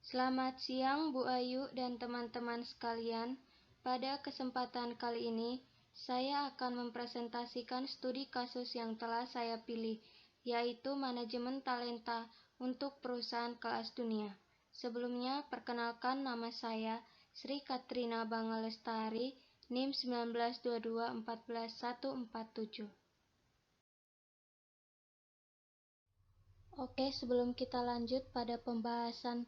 Selamat siang Bu Ayu dan teman-teman sekalian. Pada kesempatan kali ini, saya akan mempresentasikan studi kasus yang telah saya pilih, yaitu manajemen talenta untuk perusahaan kelas dunia. Sebelumnya, perkenalkan nama saya Sri Katrina Bangalestari, NIM 192214147. Oke, sebelum kita lanjut pada pembahasan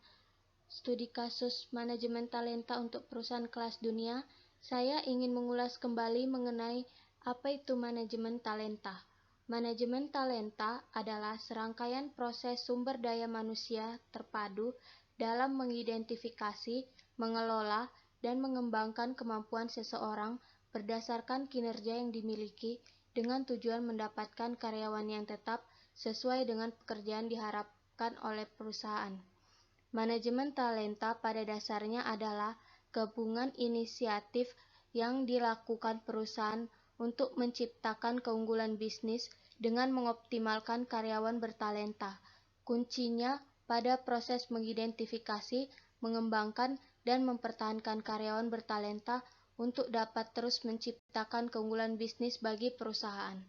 studi kasus manajemen talenta untuk perusahaan kelas dunia, saya ingin mengulas kembali mengenai apa itu manajemen talenta. Manajemen talenta adalah serangkaian proses sumber daya manusia terpadu dalam mengidentifikasi, mengelola, dan mengembangkan kemampuan seseorang berdasarkan kinerja yang dimiliki dengan tujuan mendapatkan karyawan yang tetap sesuai dengan pekerjaan diharapkan oleh perusahaan. Manajemen talenta pada dasarnya adalah gabungan inisiatif yang dilakukan perusahaan untuk menciptakan keunggulan bisnis dengan mengoptimalkan karyawan bertalenta. Kuncinya pada proses mengidentifikasi, mengembangkan, dan mempertahankan karyawan bertalenta untuk dapat terus menciptakan keunggulan bisnis bagi perusahaan.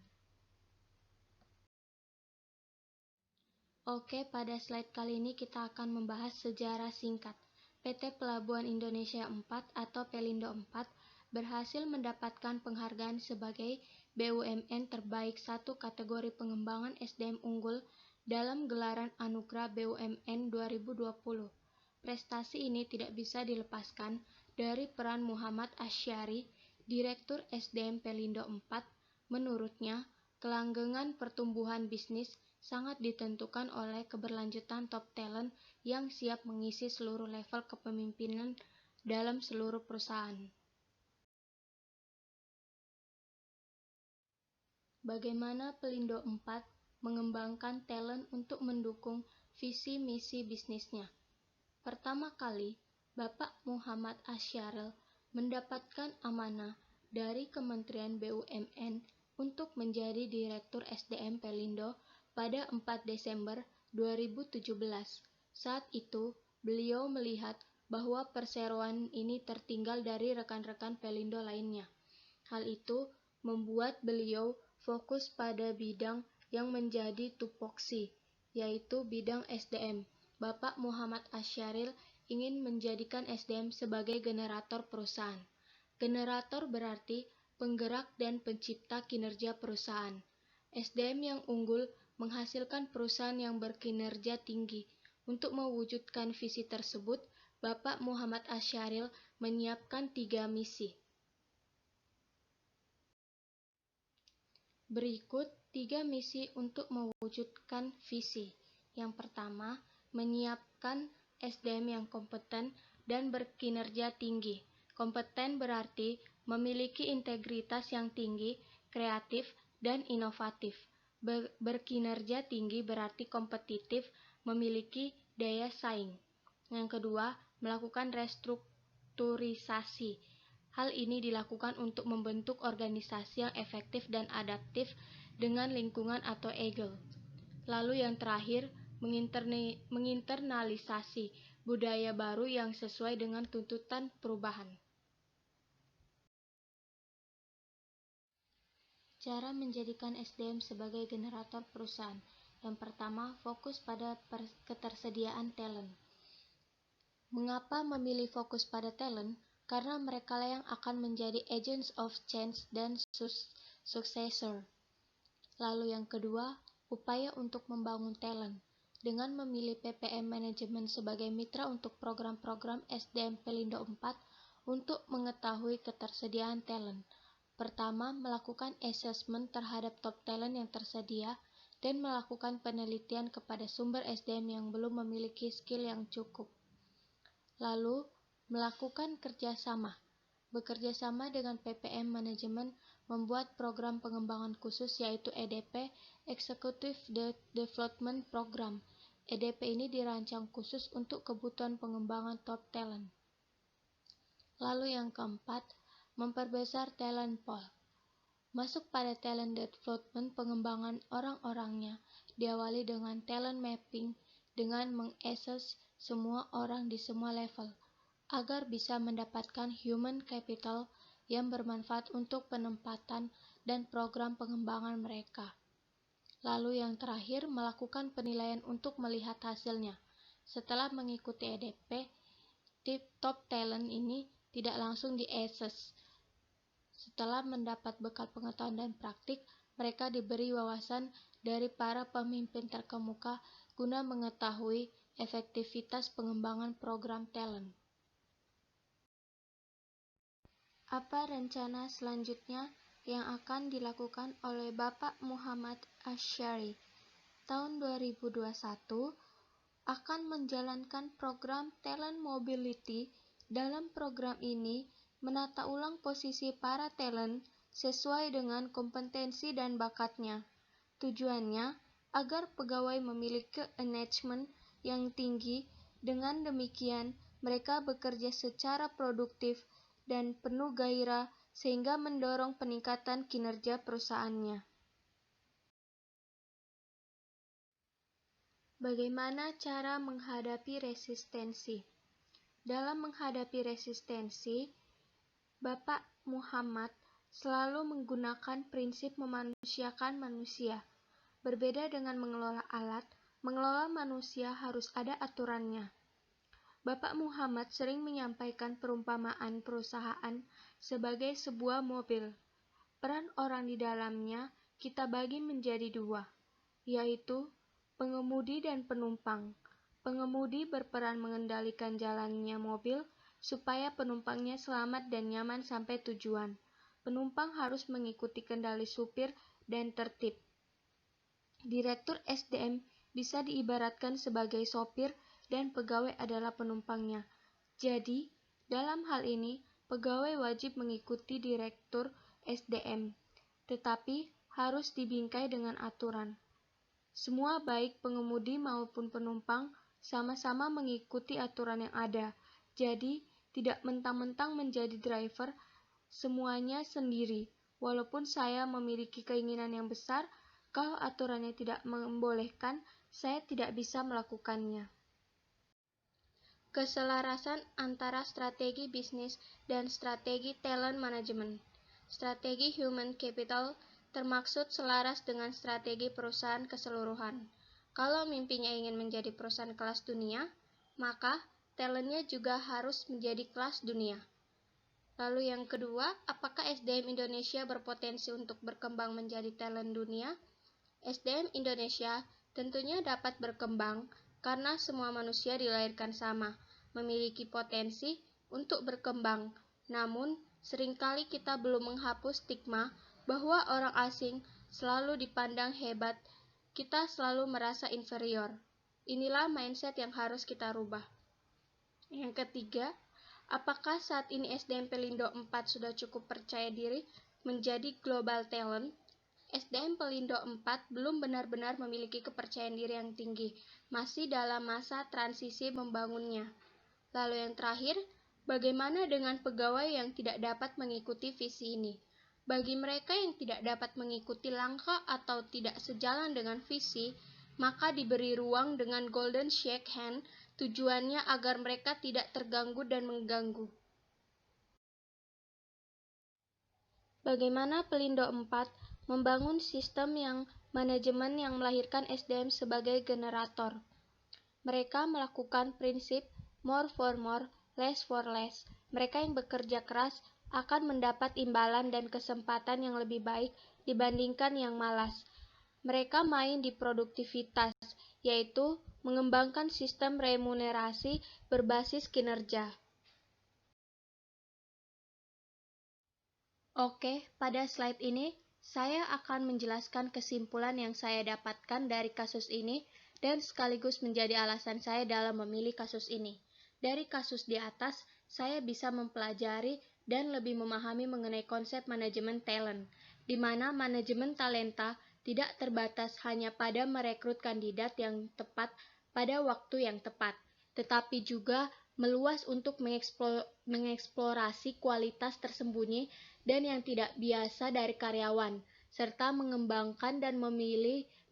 Oke, pada slide kali ini kita akan membahas sejarah singkat. PT Pelabuhan Indonesia 4 atau Pelindo 4 berhasil mendapatkan penghargaan sebagai BUMN terbaik satu kategori pengembangan SDM unggul dalam gelaran Anugerah BUMN 2020. Prestasi ini tidak bisa dilepaskan dari peran Muhammad Asyari, Direktur SDM Pelindo 4. Menurutnya, kelanggengan pertumbuhan bisnis sangat ditentukan oleh keberlanjutan top talent yang siap mengisi seluruh level kepemimpinan dalam seluruh perusahaan. Bagaimana Pelindo 4 mengembangkan talent untuk mendukung visi misi bisnisnya? Pertama kali, Bapak Muhammad Asyaril mendapatkan amanah dari Kementerian BUMN untuk menjadi Direktur SDM Pelindo pada 4 Desember 2017. Saat itu, beliau melihat bahwa perseroan ini tertinggal dari rekan-rekan Pelindo lainnya. Hal itu membuat beliau fokus pada bidang yang menjadi tupoksi, yaitu bidang SDM. Bapak Muhammad Asyaril ingin menjadikan SDM sebagai generator perusahaan. Generator berarti penggerak dan pencipta kinerja perusahaan. SDM yang unggul menghasilkan perusahaan yang berkinerja tinggi. Untuk mewujudkan visi tersebut, Bapak Muhammad Asyaril menyiapkan 3 misi. Berikut 3 misi untuk mewujudkan visi. Yang pertama, menyiapkan SDM yang kompeten dan berkinerja tinggi. Kompeten berarti memiliki integritas yang tinggi, kreatif, dan inovatif. Berkinerja tinggi berarti kompetitif, memiliki daya saing. Yang kedua, melakukan restrukturisasi. Hal ini dilakukan untuk membentuk organisasi yang efektif dan adaptif dengan lingkungan atau agile. Lalu yang terakhir, menginternalisasi budaya baru yang sesuai dengan tuntutan perubahan. Cara menjadikan SDM sebagai generator perusahaan. Yang pertama, fokus pada ketersediaan talent. Mengapa memilih fokus pada talent? Karena mereka yang akan menjadi agents of change dan successor. Lalu yang kedua, upaya untuk membangun talent. Dengan memilih PPM Manajemen sebagai mitra untuk program-program SDM Pelindo 4 untuk mengetahui ketersediaan talent. Pertama, melakukan assessment terhadap top talent yang tersedia dan melakukan penelitian kepada sumber SDM yang belum memiliki skill yang cukup. Lalu, melakukan kerjasama. Bekerja sama dengan PPM Manajemen membuat program pengembangan khusus yaitu EDP, Executive Development Program. EDP ini dirancang khusus untuk kebutuhan pengembangan top talent. Lalu yang keempat, memperbesar talent pool. Masuk pada talent development pengembangan orang-orangnya diawali dengan talent mapping dengan mengakses semua orang di semua level, agar bisa mendapatkan human capital yang bermanfaat untuk penempatan dan program pengembangan mereka. Lalu yang terakhir, melakukan penilaian untuk melihat hasilnya. Setelah mengikuti EDP, top talent ini tidak langsung di-assess. Setelah mendapat bekal pengetahuan dan praktik, mereka diberi wawasan dari para pemimpin terkemuka guna mengetahui efektivitas pengembangan program talent. Apa rencana selanjutnya yang akan dilakukan oleh Bapak Muhammad Asy'ari? Tahun 2021 akan menjalankan program Talent Mobility. Dalam program ini, menata ulang posisi para talent sesuai dengan kompetensi dan bakatnya. Tujuannya agar pegawai memiliki engagement yang tinggi. Dengan demikian, mereka bekerja secara produktif dan penuh gairah sehingga mendorong peningkatan kinerja perusahaannya. Bagaimana cara menghadapi resistensi? Dalam menghadapi resistensi, Bapak Muhammad selalu menggunakan prinsip memanusiakan manusia. Berbeda dengan mengelola alat, mengelola manusia harus ada aturannya. Bapak Muhammad sering menyampaikan perumpamaan perusahaan sebagai sebuah mobil. Peran orang di dalamnya kita bagi menjadi dua, yaitu pengemudi dan penumpang. Pengemudi berperan mengendalikan jalannya mobil supaya penumpangnya selamat dan nyaman sampai tujuan. Penumpang harus mengikuti kendali supir dan tertib. Direktur SDM bisa diibaratkan sebagai sopir dan pegawai adalah penumpangnya. Jadi, dalam hal ini, pegawai wajib mengikuti direktur SDM, tetapi harus dibingkai dengan aturan. Semua baik pengemudi maupun penumpang sama-sama mengikuti aturan yang ada. Jadi, tidak mentang-mentang menjadi driver semuanya sendiri. Walaupun saya memiliki keinginan yang besar, kalau aturannya tidak membolehkan, saya tidak bisa melakukannya. Keselarasan antara strategi bisnis dan strategi talent management. Strategi human capital termaksud selaras dengan strategi perusahaan keseluruhan. Kalau mimpinya ingin menjadi perusahaan kelas dunia, maka talentnya juga harus menjadi kelas dunia. Lalu yang kedua, apakah SDM Indonesia berpotensi untuk berkembang menjadi talent dunia? SDM Indonesia tentunya dapat berkembang karena semua manusia dilahirkan sama, memiliki potensi untuk berkembang. Namun, seringkali kita belum menghapus stigma bahwa orang asing selalu dipandang hebat, kita selalu merasa inferior. Inilah mindset yang harus kita rubah. Yang ketiga, apakah saat ini SDM Pelindo 4 sudah cukup percaya diri menjadi global talent? SDM Pelindo 4 belum benar-benar memiliki kepercayaan diri yang tinggi, masih dalam masa transisi membangunnya. Lalu yang terakhir, bagaimana dengan pegawai yang tidak dapat mengikuti visi ini? Bagi mereka yang tidak dapat mengikuti langkah atau tidak sejalan dengan visi, maka diberi ruang dengan golden shake hand, tujuannya agar mereka tidak terganggu dan mengganggu. Bagaimana Pelindo 4 membangun sistem manajemen yang melahirkan SDM sebagai generator? Mereka melakukan prinsip more for more, less for less. Mereka yang bekerja keras akan mendapat imbalan dan kesempatan yang lebih baik dibandingkan yang malas. Mereka main di produktivitas, yaitu mengembangkan sistem remunerasi berbasis kinerja. Oke, pada slide ini saya akan menjelaskan kesimpulan yang saya dapatkan dari kasus ini dan sekaligus menjadi alasan saya dalam memilih kasus ini. Dari kasus di atas, saya bisa mempelajari dan lebih memahami mengenai konsep manajemen talent, di mana manajemen talenta tidak terbatas hanya pada merekrut kandidat yang tepat pada waktu yang tepat, tetapi juga meluas untuk mengeksplorasi kualitas tersembunyi dan yang tidak biasa dari karyawan, serta mengembangkan dan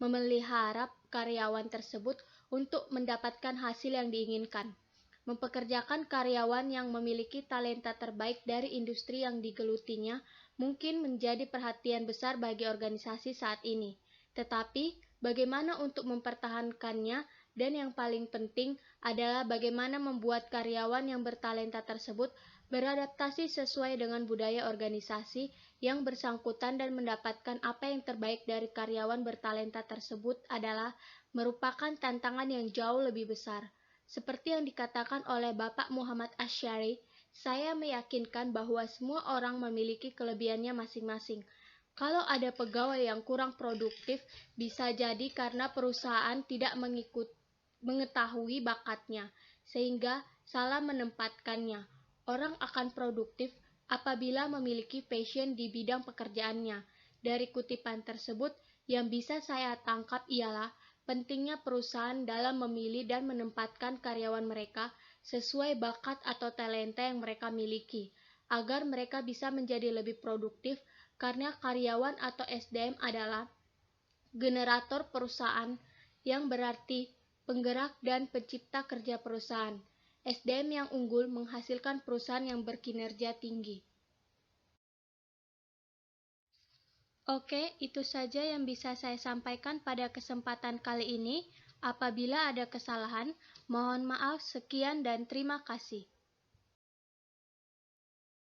memelihara karyawan tersebut untuk mendapatkan hasil yang diinginkan. Mempekerjakan karyawan yang memiliki talenta terbaik dari industri yang digelutinya mungkin menjadi perhatian besar bagi organisasi saat ini. Tetapi, bagaimana untuk mempertahankannya dan yang paling penting adalah bagaimana membuat karyawan yang bertalenta tersebut beradaptasi sesuai dengan budaya organisasi yang bersangkutan dan mendapatkan apa yang terbaik dari karyawan bertalenta tersebut adalah merupakan tantangan yang jauh lebih besar. Seperti yang dikatakan oleh Bapak Muhammad Asy'ari, saya meyakinkan bahwa semua orang memiliki kelebihannya masing-masing. Kalau ada pegawai yang kurang produktif, bisa jadi karena perusahaan tidak mengetahui bakatnya, sehingga salah menempatkannya. Orang akan produktif apabila memiliki passion di bidang pekerjaannya. Dari kutipan tersebut, yang bisa saya tangkap ialah pentingnya perusahaan dalam memilih dan menempatkan karyawan mereka sesuai bakat atau talenta yang mereka miliki, agar mereka bisa menjadi lebih produktif karena karyawan atau SDM adalah generator perusahaan yang berarti penggerak dan pencipta kerja perusahaan. SDM yang unggul menghasilkan perusahaan yang berkinerja tinggi. Oke, itu saja yang bisa saya sampaikan pada kesempatan kali ini. Apabila ada kesalahan, mohon maaf. Sekian dan terima kasih.